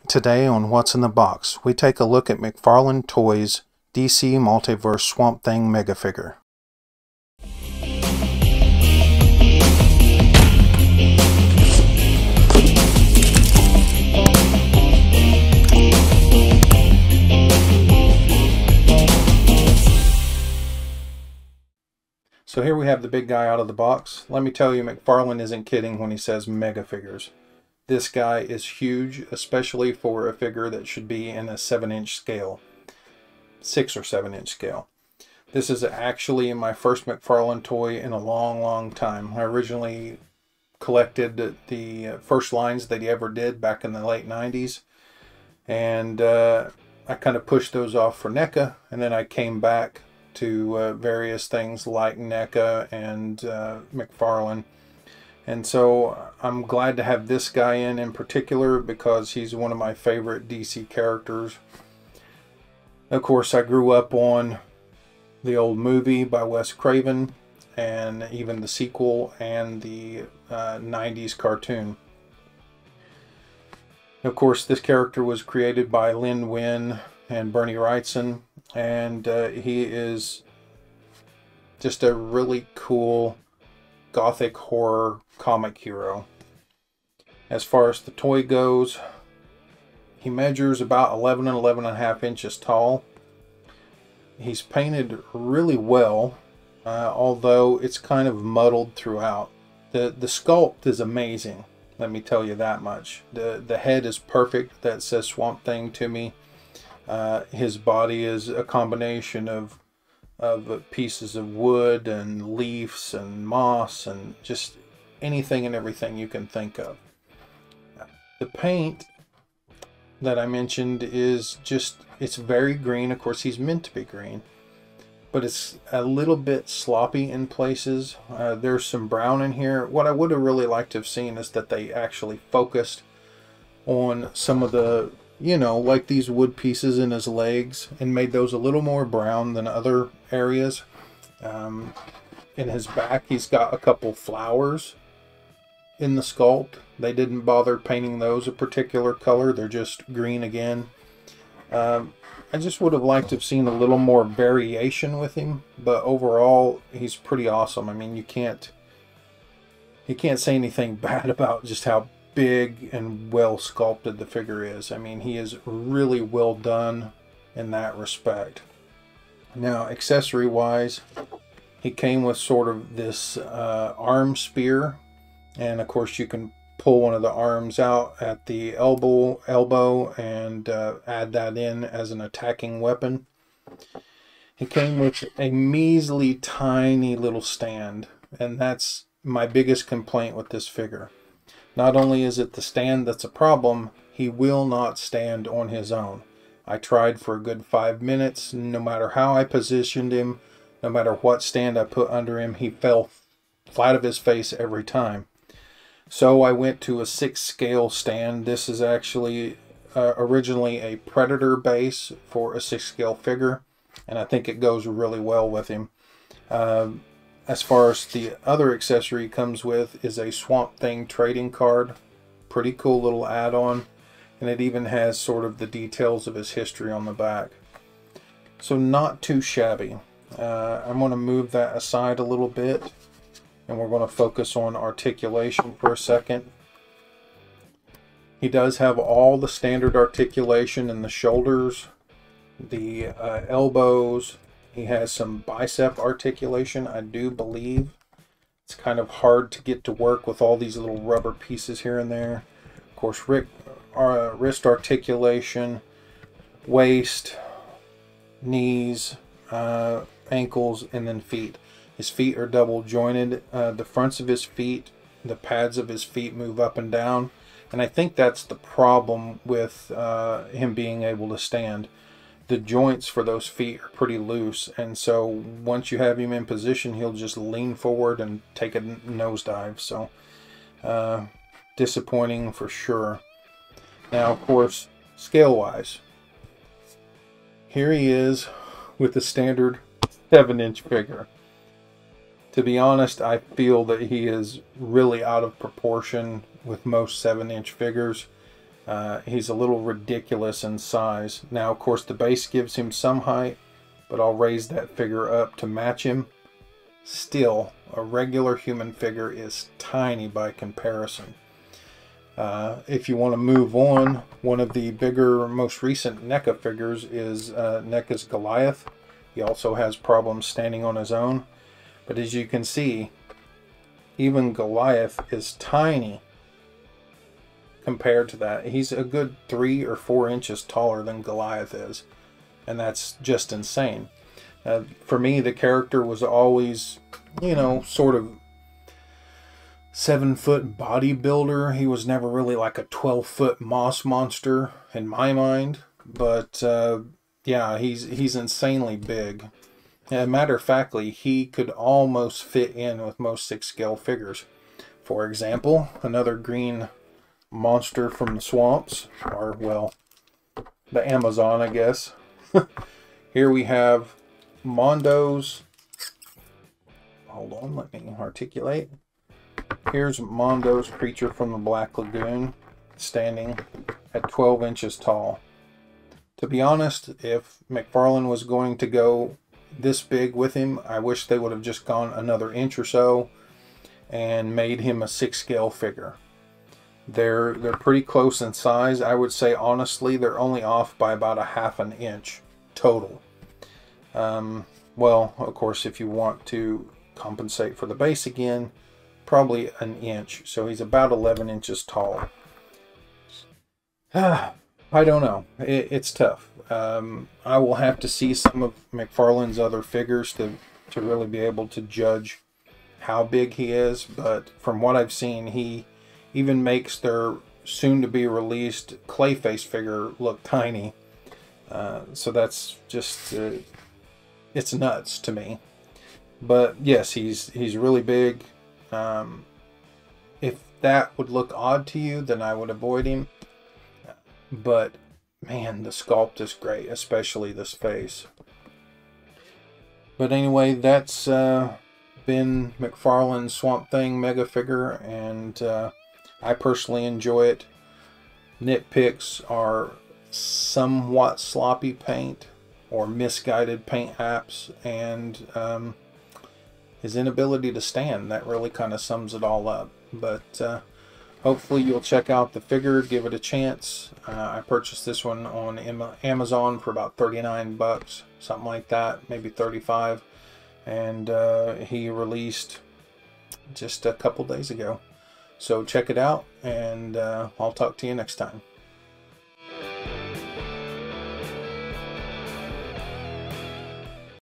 Today on What's in the Box, we take a look at McFarlane Toys DC Multiverse Swamp Thing Mega Figure. So here we have the big guy out of the box. Let me tell you, McFarlane isn't kidding when he says mega figures. This guy is huge, especially for a figure that should be in a 7-inch scale. 6 or 7-inch scale. This is actually my first McFarlane toy in a long time. I originally collected the first lines that he ever did back in the late 90s. And I kind of pushed those off for NECA, and then I came back to various things like NECA and McFarlane. And so I'm glad to have this guy in particular because he's one of my favorite DC characters. Of course, I grew up on the old movie by Wes Craven and even the sequel and the 90s cartoon. Of course, this character was created by Lin Wynn and Bernie Wrightson, and he is just a really cool gothic horror comic hero. As far as the toy goes, he measures about 11 and 11.5 inches tall. He's painted really well, although it's kind of muddled throughout. The sculpt is amazing, let me tell you that much. The head is perfect. That says Swamp Thing to me. His body is a combination of pieces of wood and leaves and moss and just anything and everything you can think of. The paint that I mentioned is just, it's very green. Of course, he's meant to be green, but it's a little bit sloppy in places. There's some brown in here. What I would have really liked to have seen is that they actually focused on some of the, you know, like these wood pieces in his legs and made those a little more brown than other areas. In his back, he's got a couple flowers in the sculpt. They didn't bother painting those a particular color. They're just green again. I just would have liked to have seen a little more variation with him, but overall, he's pretty awesome. I mean, you can't say anything bad about just how big and well sculpted the figure is. I mean, he is really well done in that respect. Now, accessory wise, he came with sort of this arm spear, and of course you can pull one of the arms out at the elbow and add that in as an attacking weapon. He came with a measly tiny little stand, and that's my biggest complaint with this figure. Not only is it the stand that's a problem, he will not stand on his own. I tried for a good 5 minutes. No matter how I positioned him, no matter what stand I put under him, he fell flat of his face every time. So I went to a 6 scale stand. This is actually originally a Predator base for a 6 scale figure, and I think it goes really well with him. As far as the other accessory he comes with is a Swamp Thing trading card. Pretty cool little add-on. And it even has sort of the details of his history on the back. So not too shabby. I'm going to move that aside a little bit. And we're going to focus on articulation for a second. He does have all the standard articulation in the shoulders, the elbows. He has some bicep articulation, I do believe. It's kind of hard to get to work with all these little rubber pieces here and there. Of course, wrist articulation, waist, knees, ankles, and then feet. His feet are double jointed. The fronts of his feet, the pads of his feet move up and down. And I think that's the problem with him being able to stand. The joints for those feet are pretty loose, and so once you have him in position, he'll just lean forward and take a nosedive. So disappointing for sure. Now, of course, scale wise, here he is with the standard 7-inch figure. To be honest, I feel that he is really out of proportion with most 7-inch figures. He's a little ridiculous in size. Now, of course, the base gives him some height, but I'll raise that figure up to match him. Still, a regular human figure is tiny by comparison. If you want to move on, one of the bigger, most recent NECA figures is NECA's Goliath. He also has problems standing on his own. But as you can see, even Goliath is tiny compared to that. He's a good 3 or 4 inches taller than Goliath is. And that's just insane. For me, the character was always, you know, sort of 7-foot bodybuilder. He was never really like a 12-foot moss monster in my mind. But yeah, he's insanely big. Matter of factly, he could almost fit in with most 6-scale figures. For example, another green monster from the swamps, or well, the Amazon, I guess. Here we have Mondo's. Hold on, let me articulate. Here's Mondo's creature from the Black Lagoon, standing at 12 inches tall. To be honest, if McFarlane was going to go this big with him, I wish they would have just gone another inch or so and made him a 6-scale figure. They're pretty close in size. I would say honestly they're only off by about 1/2 inch total. Well, of course, if you want to compensate for the base again, probably 1 inch. So he's about 11 inches tall. I don't know. It's tough. I will have to see some of McFarlane's other figures to really be able to judge how big he is. But from what I've seen, he even makes their soon-to-be released Clayface figure look tiny. So that's just, it's nuts to me. But yes, he's really big. If that would look odd to you, then I would avoid him. But man, the sculpt is great, especially this face. But anyway, that's been McFarlane's Swamp Thing mega figure, and I personally enjoy it. Nitpicks are somewhat sloppy paint or misguided paint apps, and his inability to stand. That really kind of sums it all up. But hopefully you'll check out the figure, give it a chance. I purchased this one on Amazon for about 39 bucks, something like that, maybe 35. And he released just a couple days ago. So check it out, and I'll talk to you next time.